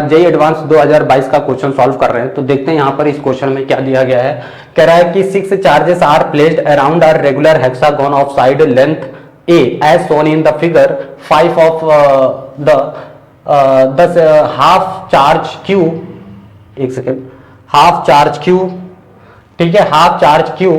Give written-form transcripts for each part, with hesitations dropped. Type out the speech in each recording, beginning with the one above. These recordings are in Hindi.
जेईई एडवांस 2022 का क्वेश्चन सॉल्व कर रहे हैं। तो देखते हैं यहाँ पर इस क्वेश्चन में क्या दिया गया है। कह रहा है कि 6 charges are placed around are regular hexagon of side length a as shown in the figure 5 of the half charge q, एक सेकेंड, हाफ चार्ज क्यू, ठीक है, half charge q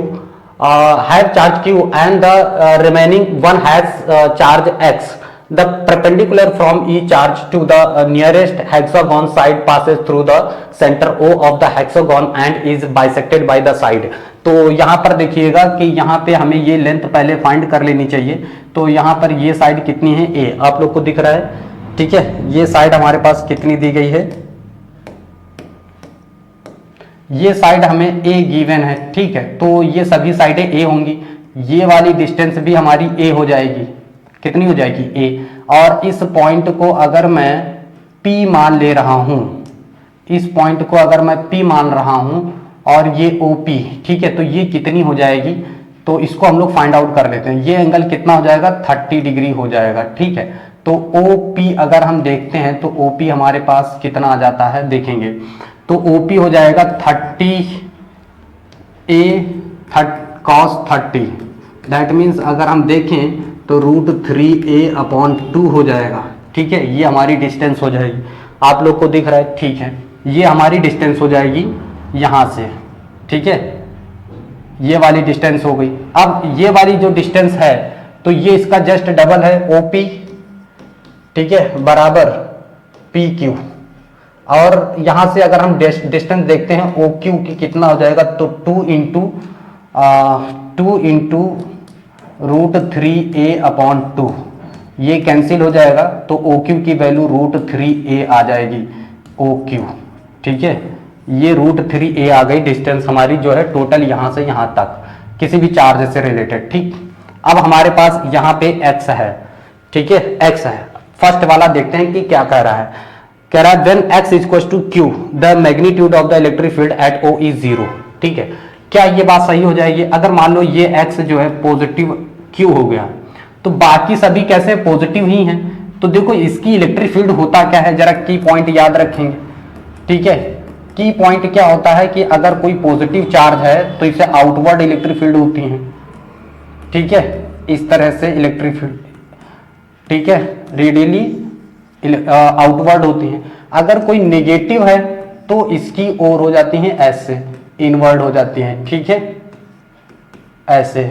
have charge q and the remaining one has charge x. The perpendicular from each charge to the nearest hexagon side passes through the center O of the hexagon and is bisected by the side. तो यहाँ पर देखिएगा कि यहाँ पे हमें ये लेंथ पहले फाइंड कर लेनी चाहिए। तो यहाँ पर ये साइड कितनी है, a, आप लोग को दिख रहा है, ठीक है। ये साइड हमारे पास कितनी दी गई है, ये साइड हमें a गिवन है, ठीक है। तो ये सभी साइडें a होंगी, ये वाली डिस्टेंस भी हमारी a हो जाएगी, कितनी हो जाएगी, a। और इस पॉइंट को अगर मैं p मान ले रहा हूं, इस पॉइंट को अगर मैं p मान रहा हूं और ये OP, ठीक है, तो ये कितनी हो जाएगी, तो इसको हम लोग फाइंड आउट कर लेते हैं। ये एंगल कितना हो जाएगा, 30 डिग्री हो जाएगा, ठीक है। तो OP अगर हम देखते हैं तो OP हमारे पास कितना आ जाता है, देखेंगे तो OP हो जाएगा 30 A cos 30, दैट मीन्स अगर हम देखें तो √3a/2 हो जाएगा, ठीक है। ये हमारी डिस्टेंस हो जाएगी, आप लोग को दिख रहा है, ठीक है। ये हमारी डिस्टेंस हो जाएगी यहाँ से, ठीक है, ये वाली डिस्टेंस हो गई। अब ये वाली जो डिस्टेंस है तो ये इसका जस्ट डबल है OP, ठीक है, बराबर PQ। और यहां से अगर हम डिस्टेंस देखते हैं OQ की कितना हो जाएगा, तो 2 इंटू √3a/2, ये कैंसिल हो जाएगा, तो OQ की वैल्यू √3a आ जाएगी, OQ, ठीक है। ये √3a आ गई डिस्टेंस हमारी जो है टोटल यहां से यहां तक किसी भी चार्ज से रिलेटेड, ठीक। अब हमारे पास यहाँ पे x है, ठीक है, x है। फर्स्ट वाला देखते हैं कि क्या कह रहा है। कह रहा है when x equals to q the magnitude of the electric field at O is 0, ठीक है। क्या ये बात सही हो जाएगी? अगर मान लो ये x जो है पॉजिटिव q हो गया तो बाकी सभी कैसे पॉजिटिव ही हैं। तो देखो इसकी इलेक्ट्रिक फील्ड होता क्या है, जरा की पॉइंट याद रखेंगे, ठीक है। की पॉइंट क्या होता है कि अगर कोई पॉजिटिव चार्ज है तो इसे आउटवर्ड इलेक्ट्रिक फील्ड होती है, ठीक है, इस तरह से इलेक्ट्रिक फील्ड, ठीक है, रेडियली आउटवर्ड होती हैं। अगर कोई नेगेटिव है तो इसकी ओर हो जाती हैं ऐसे, इनवर्ड हो जाती हैं, ठीक है, ऐसे।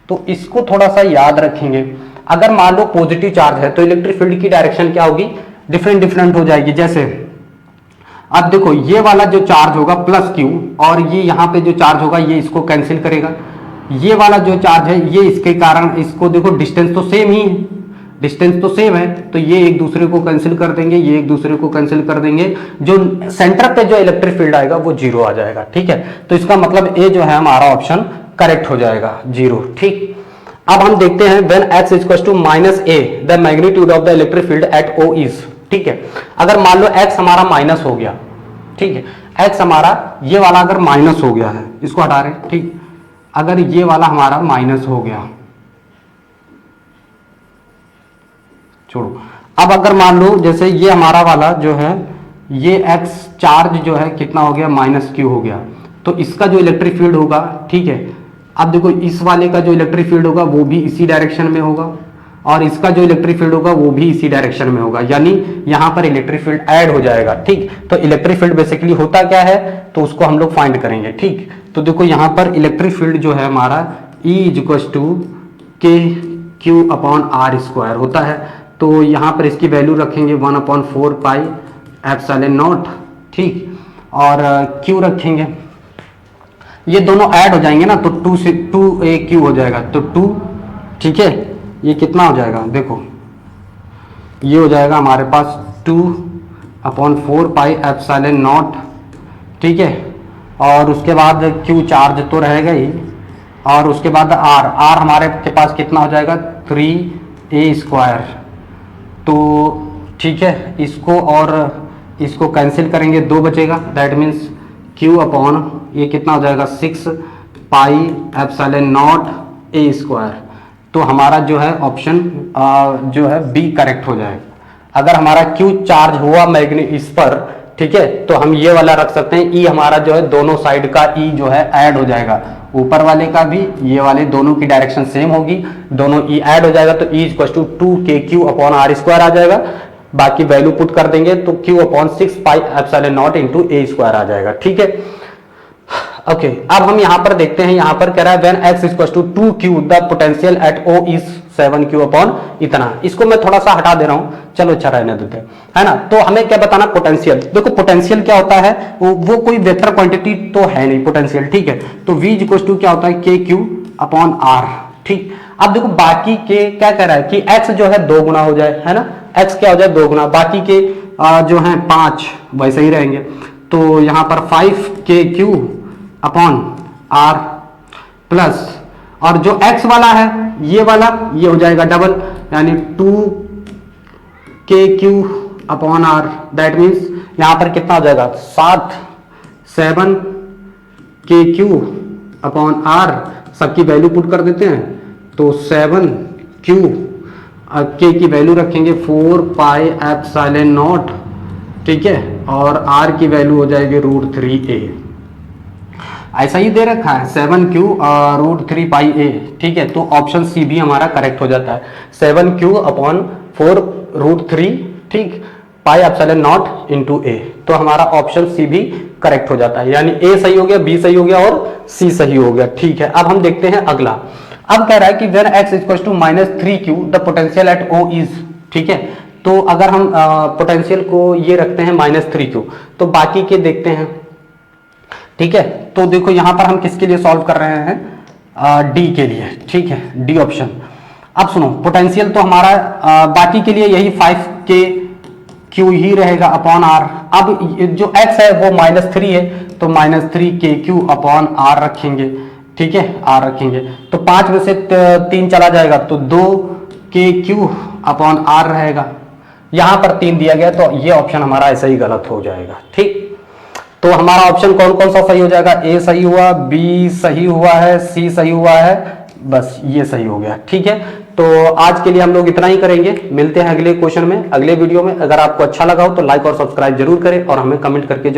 तो इसको थोड़ा सा याद रखेंगे। अगर मान लो पॉजिटिव चार्ज है तो इलेक्ट्रिक फील्ड की डायरेक्शन क्या होगी, डिफरेंट हो जाएगी। जैसे अब देखो ये वाला जो चार्ज होगा +Q और ये यहाँ पे जो चार्ज होगा ये इसको कैंसिल करेगा। ये वाला जो चार्ज है ये इसके कारण, इसको देखो डिस्टेंस तो सेम ही है, डिस्टेंस तो सेम है, तो ये एक दूसरे को कैंसिल कर देंगे, ये एक दूसरे को कैंसिल कर देंगे। जो सेंटर पे जो इलेक्ट्रिक फील्ड आएगा वो 0 आ जाएगा, ठीक है। तो इसका मतलब ए जो है हमारा ऑप्शन करेक्ट हो जाएगा, 0, ठीक। अब हम देखते हैं when x equals to -a the magnitude of the electric field at O is, ठीक है। अगर मान लो x हमारा माइनस हो गया, ठीक है, x हमारा ये वाला अगर माइनस हो गया है, इसको हटा रहे, ठीक। अगर ये वाला हमारा माइनस हो गया, छोड़ो। अब अगर मान लो जैसे ये हमारा वाला जो है ये x चार्ज जो है कितना हो गया, -Q हो गया, तो इसका जो इलेक्ट्रिक फील्ड होगा, ठीक है। अब देखो इस वाले का जो इलेक्ट्रिक फील्ड होगा वो भी इसी डायरेक्शन में होगा और इसका जो इलेक्ट्रिक फील्ड होगा वो भी इसी डायरेक्शन में होगा, यानी यहाँ पर इलेक्ट्रिक फील्ड ऐड हो जाएगा, ठीक। तो इलेक्ट्रिक फील्ड बेसिकली होता क्या है तो उसको हम लोग फाइंड करेंगे, ठीक। तो देखो यहाँ पर इलेक्ट्रिक फील्ड जो है हमारा E = KQ/r² होता है। तो यहाँ पर इसकी वैल्यू रखेंगे 1/4πε0, ठीक, और Q रखेंगे, ये दोनों ऐड हो जाएंगे ना तो 2 से 2AQ हो जाएगा, तो 2, ठीक है। ये कितना हो जाएगा, देखो ये हो जाएगा हमारे पास 2/4πε0, ठीक है। और उसके बाद Q चार्ज तो रहेगा ही, और उसके बाद R हमारे के पास कितना हो जाएगा 3a², तो ठीक है। इसको और इसको कैंसिल करेंगे, 2 बचेगा, दैट मीन्स Q/ ये कितना हो जाएगा 6πε0a²। तो हमारा जो है ऑप्शन जो है बी करेक्ट हो जाएगा। अगर हमारा Q चार्ज हुआ मैग्नेट इस पर, ठीक है, तो हम ये वाला रख सकते हैं। E हमारा जो है दोनों साइड का E जो है ऐड हो जाएगा, ऊपर वाले का भी, ये वाले दोनों की डायरेक्शन सेम होगी, दोनों E ऐड हो जाएगा, तो E equal to 2KQ upon R square आ जाएगा। बाकी वैल्यू पुट कर देंगे तो Q upon 6 pi epsilon naught into a square आ जाएगा, ठीक है। ओके, अब हम यहां पर देखते हैं, यहां पर कह रहा है when x equal to 2q the potential at O is 7q upon इतना। इसको मैं थोड़ा सा हटा दे रहा हूं, चलो अच्छा रहने देते हैं, है ना। तो हमें क्या बताना, पोटेंशियल। देखो पोटेंशियल क्या होता है, वो कोई वेक्टर क्वांटिटी तो है नहीं पोटेंशियल, ठीक है। तो v इक्वल टू क्या होता है, KQ अपॉन R, ठीक। अब देखो बाकी के क्या कह रहा है कि x जो है 2 गुना हो जाए, है ना, x क्या हो जाए 2 गुना, बाकी के जो है 5 वैसे ही रहेंगे। तो यहां पर 5KQ अपॉन R प्लस, और जो x वाला है ये वाला, ये हो जाएगा डबल, यानी 2KQ upon R। That means यहां पर कितना हो जाएगा 7KQ अपॉन R। सबकी वैल्यू पुट कर देते हैं, तो 7Q के की वैल्यू रखेंगे 4 पाई एप्सिलॉन नॉट, ठीक है, और R की वैल्यू हो जाएगी √3a। ऐसा ही दे रखा है 7Q √3 पाई a, ठीक है। तो ऑप्शन सी भी हमारा करेक्ट हो जाता है, 7Q अपॉन 4 √3, ठीक, पाई एप्सिलॉन नॉट इंटू a। तो हमारा ऑप्शन सी भी करेक्ट हो जाता है, यानी a सही हो गया, b सही हो गया और c सही हो गया, ठीक है। अब हम देखते हैं अगला। अब कह रहा है कि when x equal to -3q the potential at O is, ठीक है। तो अगर हम पोटेंशियल को ये रखते हैं -3q, तो बाकी के देखते हैं, ठीक है। तो देखो यहां पर हम किसके लिए सॉल्व कर रहे हैं, डी के लिए, ठीक है, डी ऑप्शन। अब सुनो, पोटेंशियल तो हमारा बाकी के लिए यही 5KQ ही रहेगा अपॉन R। अब जो x है वो -3 है, तो -3KQ अपॉन R रखेंगे, ठीक है, R रखेंगे। तो 5 में से 3 चला जाएगा, तो 2KQ अपॉन R रहेगा। यहां पर 3 दिया गया, तो ये ऑप्शन हमारा ऐसा ही गलत हो जाएगा, ठीक। तो हमारा ऑप्शन कौन कौन सा सही हो जाएगा, ए सही हुआ, बी सही हुआ है, सी सही हुआ है, बस ये सही हो गया, ठीक है। तो आज के लिए हम लोग इतना ही करेंगे, मिलते हैं अगले क्वेश्चन में, अगले वीडियो में। अगर आपको अच्छा लगा हो तो लाइक और सब्सक्राइब जरूर करें और हमें कमेंट करके